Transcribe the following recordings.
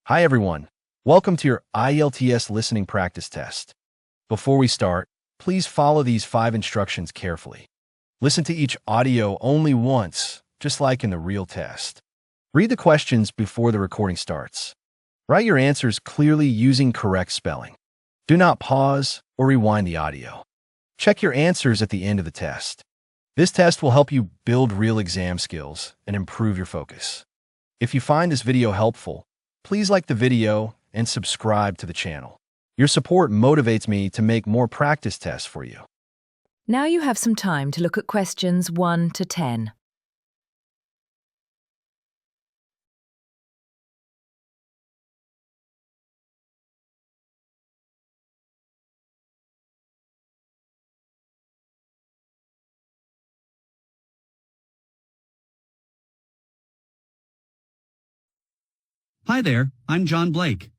Hi everyone. Welcome to your IELTS listening practice test. Before we start, please follow these 5 instructions carefully. Listen to each audio only once, just like in the real test. Read the questions before the recording starts. Write your answers clearly using correct spelling. Do not pause or rewind the audio. Check your answers at the end of the test. This test will help you build real exam skills and improve your focus. If you find this video helpful, please like the video and subscribe to the channel. Your support motivates me to make more practice tests for you. Now you have some time to look at questions 1 to 10. Hi there, I'm John Blake.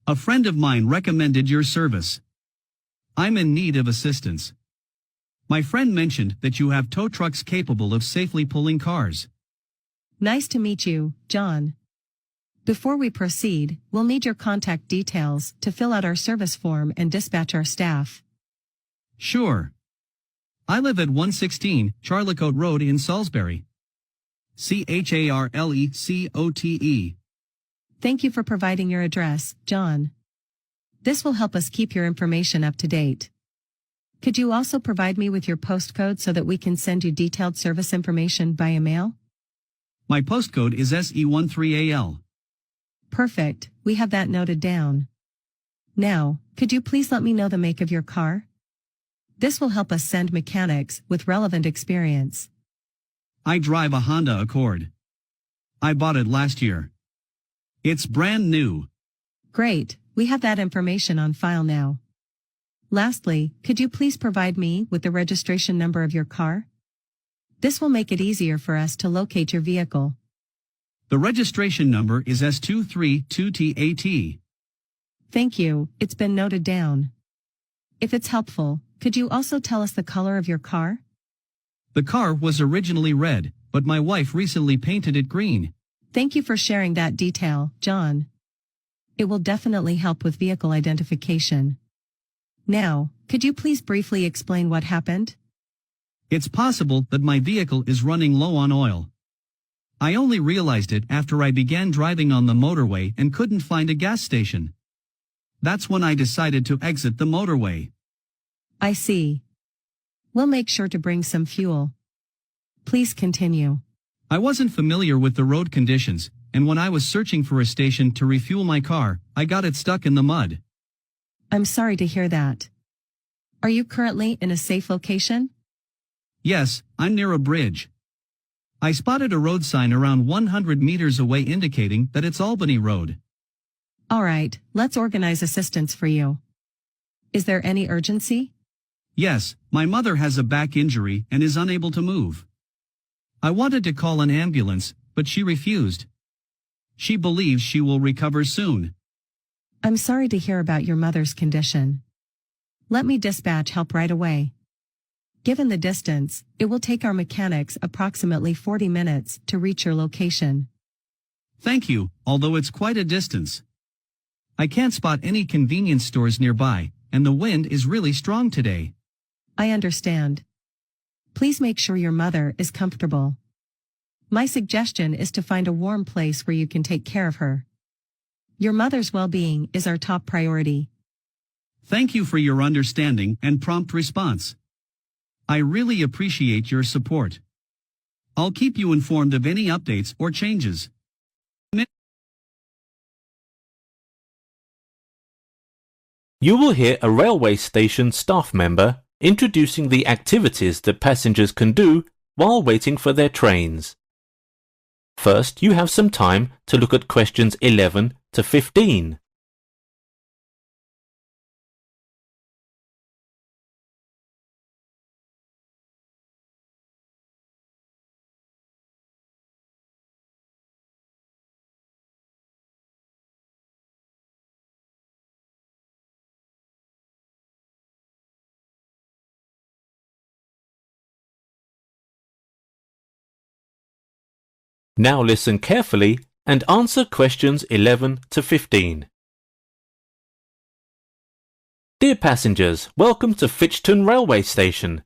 A friend of mine recommended your service. I'm in need of assistance. My friend mentioned that you have tow trucks capable of safely pulling cars. Nice to meet you, John. Before we proceed, we'll need your contact details to fill out our service form and dispatch our staff. Sure. I live at 116 Charlecote Road in Salisbury. Charlecote. Thank you for providing your address, John. This will help us keep your information up to date. Could you also provide me with your postcode so that we can send you detailed service information via mail? My postcode is SE13AL. Perfect, we have that noted down. Now, could you please let me know the make of your car? This will help us send mechanics with relevant experience. I drive a Honda Accord. I bought it last year. It's brand new. Great, we have that information on file now. Lastly, could you please provide me with the registration number of your car? This will make it easier for us to locate your vehicle. The registration number is S232TAT. Thank you, it's been noted down. If it's helpful, could you also tell us the color of your car? The car was originally red, but my wife recently painted it green. Thank you for sharing that detail, John. It will definitely help with vehicle identification. Now, could you please briefly explain what happened? It's possible that my vehicle is running low on oil. I only realized it after I began driving on the motorway and couldn't find a gas station. That's when I decided to exit the motorway. I see. We'll make sure to bring some fuel. Please continue. I wasn't familiar with the road conditions, and when I was searching for a station to refuel my car, I got it stuck in the mud. I'm sorry to hear that. Are you currently in a safe location? Yes, I'm near a bridge. I spotted a road sign around 100 meters away indicating that it's Albany Road. All right, let's organize assistance for you. Is there any urgency? Yes, my mother has a back injury and is unable to move. I wanted to call an ambulance, but she refused. She believes she will recover soon. I'm sorry to hear about your mother's condition. Let me dispatch help right away. Given the distance, it will take our mechanics approximately 40 minutes to reach your location. Thank you, although it's quite a distance. I can't spot any convenience stores nearby, and the wind is really strong today. I understand. Please make sure your mother is comfortable. My suggestion is to find a warm place where you can take care of her. Your mother's well-being is our top priority. Thank you for your understanding and prompt response. I really appreciate your support. I'll keep you informed of any updates or changes. You will hear a railway station staff member introducing the activities that passengers can do while waiting for their trains. First, you have some time to look at questions 11 to 15. Now listen carefully and answer questions 11 to 15. Dear passengers, welcome to Fitchton Railway Station.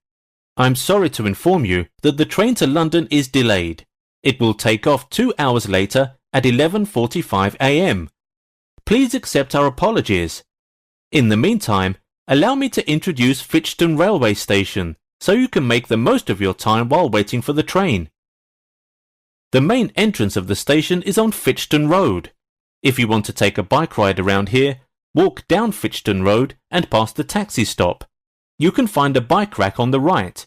I'm sorry to inform you that the train to London is delayed. It will take off 2 hours later at 11:45 a.m. Please accept our apologies. In the meantime, allow me to introduce Fitchton Railway Station so you can make the most of your time while waiting for the train. The main entrance of the station is on Fitchton Road. If you want to take a bike ride around here, walk down Fitchton Road and past the taxi stop. You can find a bike rack on the right.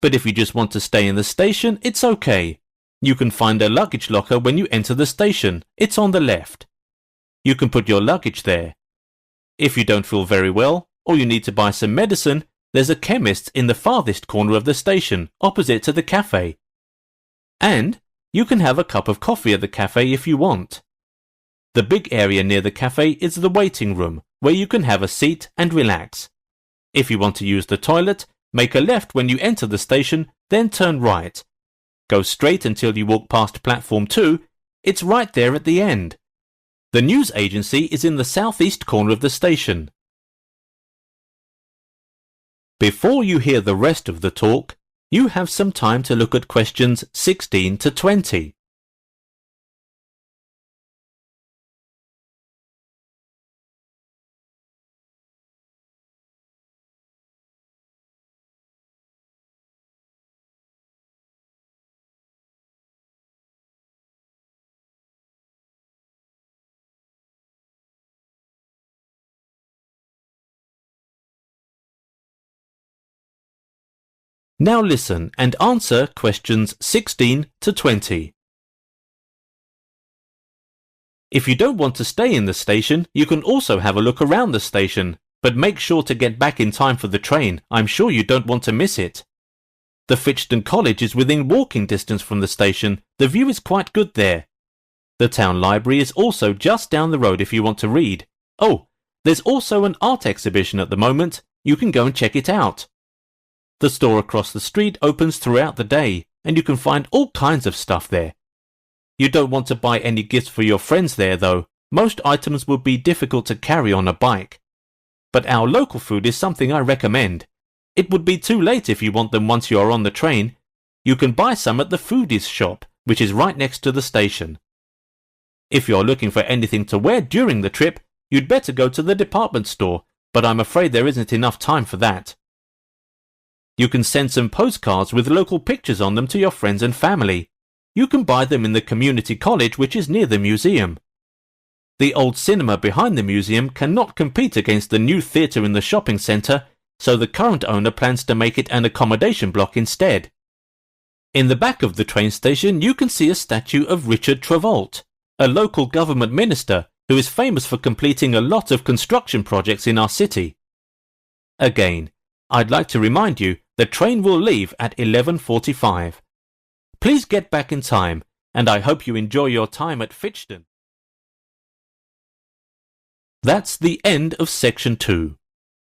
But if you just want to stay in the station, it's okay. You can find a luggage locker when you enter the station. It's on the left. You can put your luggage there. If you don't feel very well, or you need to buy some medicine, there's a chemist in the farthest corner of the station, opposite to the cafe. And you can have a cup of coffee at the cafe if you want. The big area near the cafe is the waiting room, where you can have a seat and relax. If you want to use the toilet, make a left when you enter the station, then turn right. Go straight until you walk past platform 2. It's right there at the end. The news agency is in the southeast corner of the station. Before you hear the rest of the talk, you have some time to look at questions 16 to 20. Now listen and answer questions 16 to 20. If you don't want to stay in the station, you can also have a look around the station, but make sure to get back in time for the train. I'm sure you don't want to miss it. The Fitchton College is within walking distance from the station. The view is quite good there. The town library is also just down the road if you want to read. Oh, there's also an art exhibition at the moment. You can go and check it out. The store across the street opens throughout the day, and you can find all kinds of stuff there. You don't want to buy any gifts for your friends there, though. Most items would be difficult to carry on a bike. But our local food is something I recommend. It would be too late if you want them once you are on the train. You can buy some at the foodies shop, which is right next to the station. If you're looking for anything to wear during the trip, you'd better go to the department store, but I'm afraid there isn't enough time for that. You can send some postcards with local pictures on them to your friends and family. You can buy them in the community college which is near the museum. The old cinema behind the museum cannot compete against the new theatre in the shopping centre, so the current owner plans to make it an accommodation block instead. In the back of the train station you can see a statue of Richard Trevalt, a local government minister who is famous for completing a lot of construction projects in our city. Again, I'd like to remind you the train will leave at 11:45. Please get back in time, and I hope you enjoy your time at Fitchton. That's the end of section 2.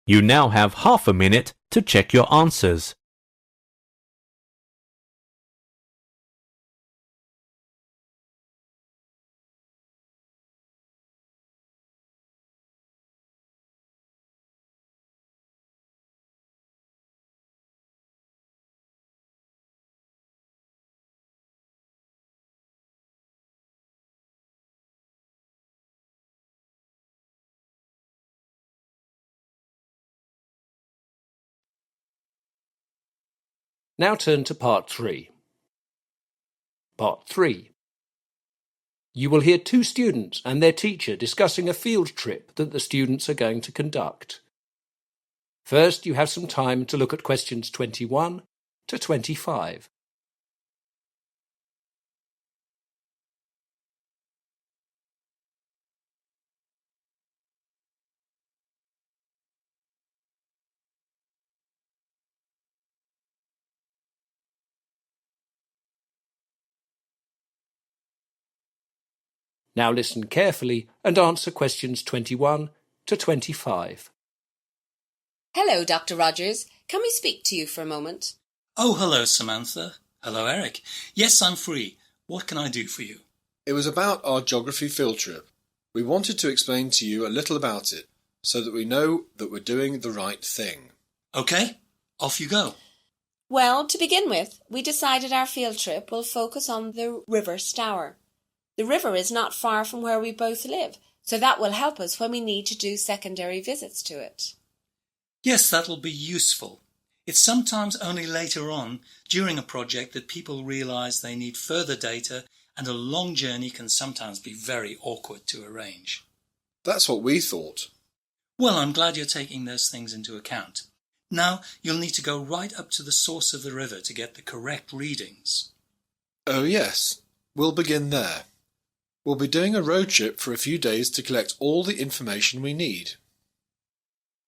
You now have half a minute to check your answers. Now turn to Part 3. Part 3. You will hear two students and their teacher discussing a field trip that the students are going to conduct. First, you have some time to look at questions 21 to 25. Now listen carefully and answer questions 21 to 25. Hello, Dr. Rogers. Can we speak to you for a moment? Oh, hello, Samantha. Hello, Eric. Yes, I'm free. What can I do for you? It was about our geography field trip. We wanted to explain to you a little about it, so that we know that we're doing the right thing. Okay, off you go. Well, to begin with, we decided our field trip will focus on the River Stour. The river is not far from where we both live, so that will help us when we need to do secondary visits to it. Yes, that'll be useful. It's sometimes only later on, during a project, that people realise they need further data, and a long journey can sometimes be very awkward to arrange. That's what we thought. Well, I'm glad you're taking those things into account. Now, you'll need to go right up to the source of the river to get the correct readings. Oh yes, we'll begin there. We'll be doing a road trip for a few days to collect all the information we need.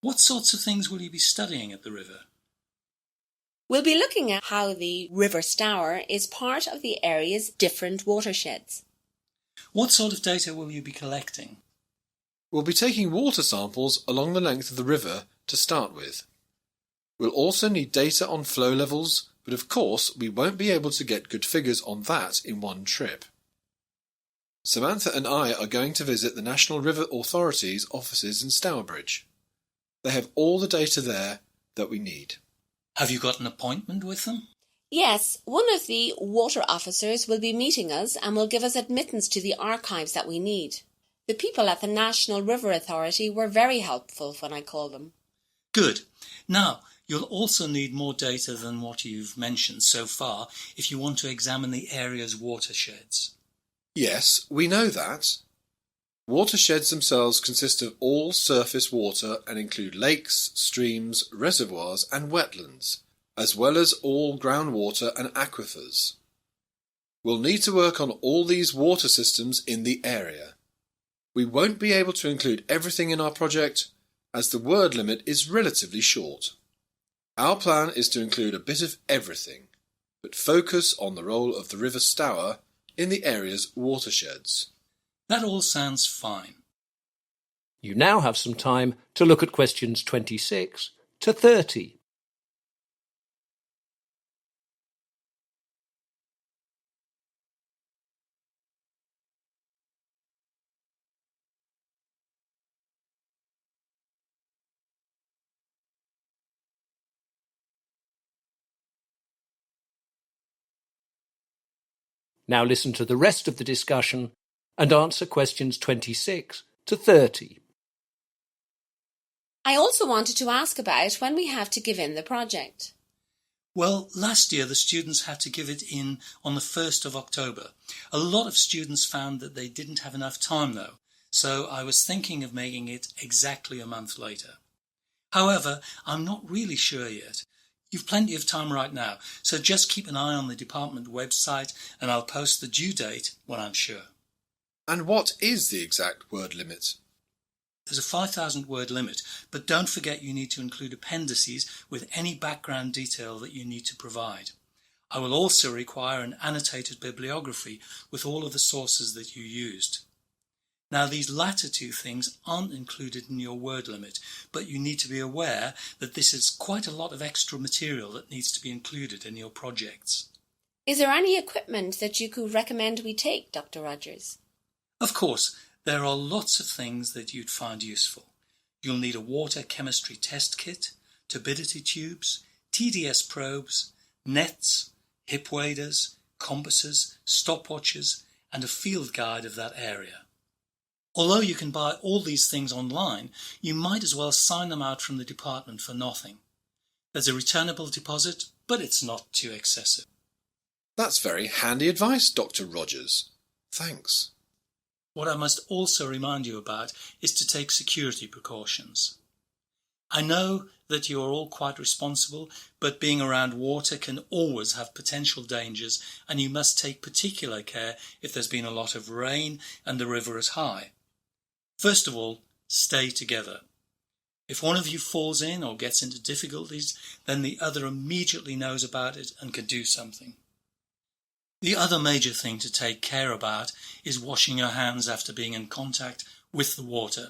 What sorts of things will you be studying at the river? We'll be looking at how the River Stour is part of the area's different watersheds. What sort of data will you be collecting? We'll be taking water samples along the length of the river to start with. We'll also need data on flow levels, but of course we won't be able to get good figures on that in one trip. Samantha and I are going to visit the National River Authority's offices in Stourbridge. They have all the data there that we need. Have you got an appointment with them? Yes, one of the water officers will be meeting us and will give us admittance to the archives that we need. The people at the National River Authority were very helpful when I called them. Good. Now, you'll also need more data than what you've mentioned so far if you want to examine the area's watersheds. Yes, we know that. Watersheds themselves consist of all surface water and include lakes, streams, reservoirs and wetlands, as well as all groundwater and aquifers. We'll need to work on all these water systems in the area. We won't be able to include everything in our project, as the word limit is relatively short. Our plan is to include a bit of everything, but focus on the role of the River Stour in the area's watersheds. That all sounds fine. You now have some time to look at questions 26 to 30. Now listen to the rest of the discussion and answer questions 26 to 30. I also wanted to ask about when we have to give in the project. Well, last year the students had to give it in on the 1st of October. A lot of students found that they didn't have enough time though, so I was thinking of making it exactly a month later. However, I'm not really sure yet. You've plenty of time right now, so just keep an eye on the department website and I'll post the due date when I'm sure. And what is the exact word limit? There's a 5,000 word limit, but don't forget you need to include appendices with any background detail that you need to provide. I will also require an annotated bibliography with all of the sources that you used. Now, these latter two things aren't included in your word limit, but you need to be aware that this is quite a lot of extra material that needs to be included in your projects. Is there any equipment that you could recommend we take, Dr. Rogers? Of course, there are lots of things that you'd find useful. You'll need a water chemistry test kit, turbidity tubes, TDS probes, nets, hip waders, compasses, stopwatches, and a field guide of that area. Although you can buy all these things online, you might as well sign them out from the department for nothing. There's a returnable deposit, but it's not too excessive. That's very handy advice, Dr. Rogers. Thanks. What I must also remind you about is to take security precautions. I know that you are all quite responsible, but being around water can always have potential dangers, and you must take particular care if there's been a lot of rain and the river is high. First of all, stay together. If one of you falls in or gets into difficulties, then the other immediately knows about it and can do something. The other major thing to take care about is washing your hands after being in contact with the water.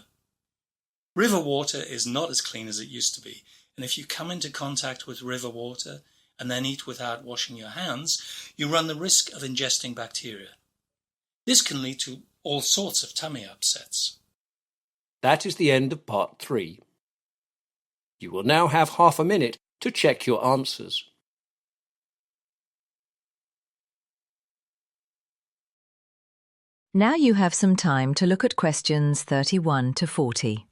River water is not as clean as it used to be, and if you come into contact with river water and then eat without washing your hands, you run the risk of ingesting bacteria. This can lead to all sorts of tummy upsets. That is the end of part 3. You will now have half a minute to check your answers. Now you have some time to look at questions 31 to 40.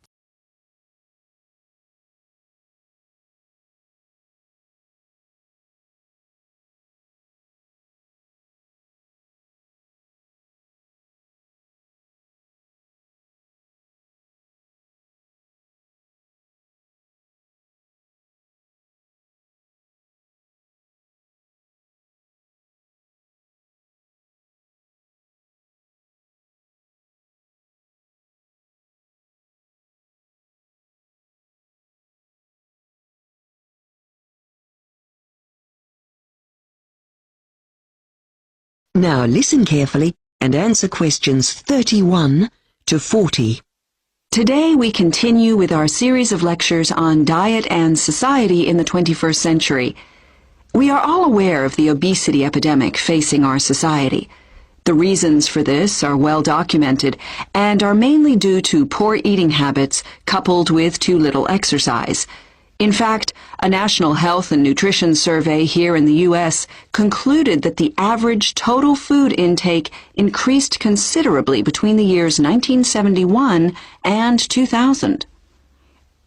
Now listen carefully and answer questions 31 to 40. Today we continue with our series of lectures on diet and society in the 21st century. We are all aware of the obesity epidemic facing our society. The reasons for this are well documented and are mainly due to poor eating habits coupled with too little exercise. In fact, a national health and nutrition survey here in the U.S. concluded that the average total food intake increased considerably between the years 1971 and 2000.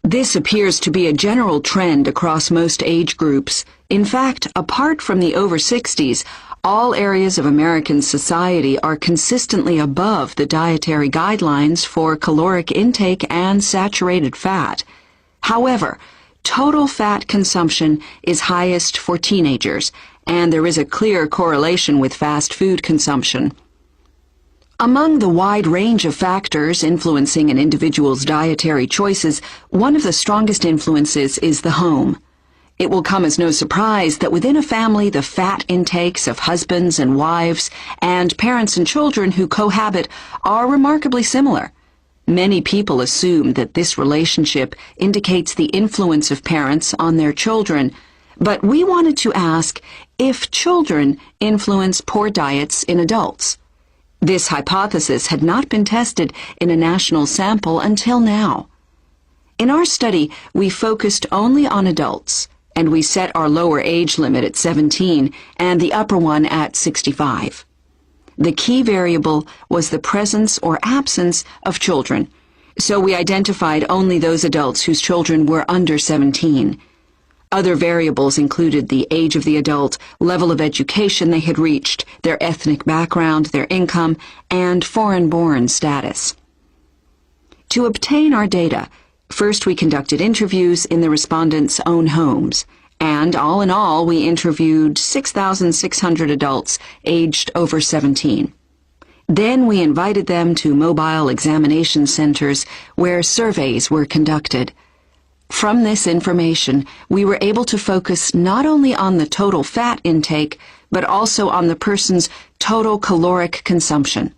This appears to be a general trend across most age groups. In fact, apart from the over 60s, all areas of American society are consistently above the dietary guidelines for caloric intake and saturated fat. However, total fat consumption is highest for teenagers, and there is a clear correlation with fast food consumption. Among the wide range of factors influencing an individual's dietary choices, one of the strongest influences is the home. It will come as no surprise that within a family the fat intakes of husbands and wives and parents and children who cohabit are remarkably similar. Many people assume that this relationship indicates the influence of parents on their children, but we wanted to ask if children influence poor diets in adults. This hypothesis had not been tested in a national sample until now. In our study, we focused only on adults, and we set our lower age limit at 17 and the upper one at 65. The key variable was the presence or absence of children, so we identified only those adults whose children were under 17. Other variables included the age of the adult, level of education they had reached, their ethnic background, their income, and foreign-born status. To obtain our data, first we conducted interviews in the respondents' own homes, and all in all we interviewed 6,600 adults aged over 17. Then we invited them to mobile examination centers where surveys were conducted. From this information, we were able to focus not only on the total fat intake, but also on the person's total caloric consumption.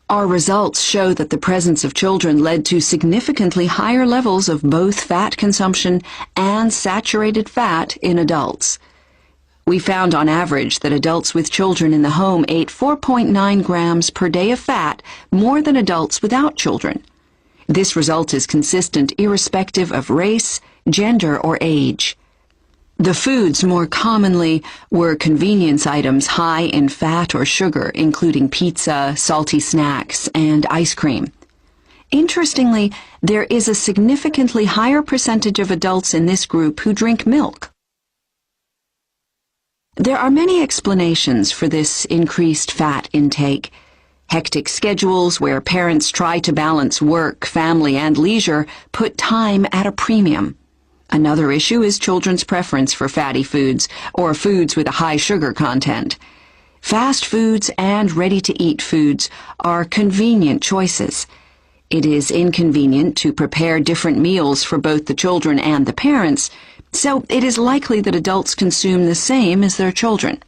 Our results show that the presence of children led to significantly higher levels of both fat consumption and saturated fat in adults. We found on average that adults with children in the home ate 4.9 grams per day of fat more than adults without children. This result is consistent irrespective of race, gender, or age. The foods more commonly were convenience items high in fat or sugar, including pizza, salty snacks, and ice cream. Interestingly, there is a significantly higher percentage of adults in this group who drink milk. There are many explanations for this increased fat intake. Hectic schedules where parents try to balance work, family, and leisure put time at a premium. Another issue is children's preference for fatty foods or foods with a high sugar content. Fast foods and ready-to-eat foods are convenient choices. It is inconvenient to prepare different meals for both the children and the parents, so it is likely that adults consume the same as their children.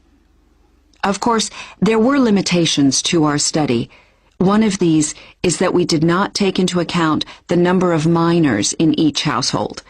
Of course, there were limitations to our study. One of these is that we did not take into account the number of minors in each household.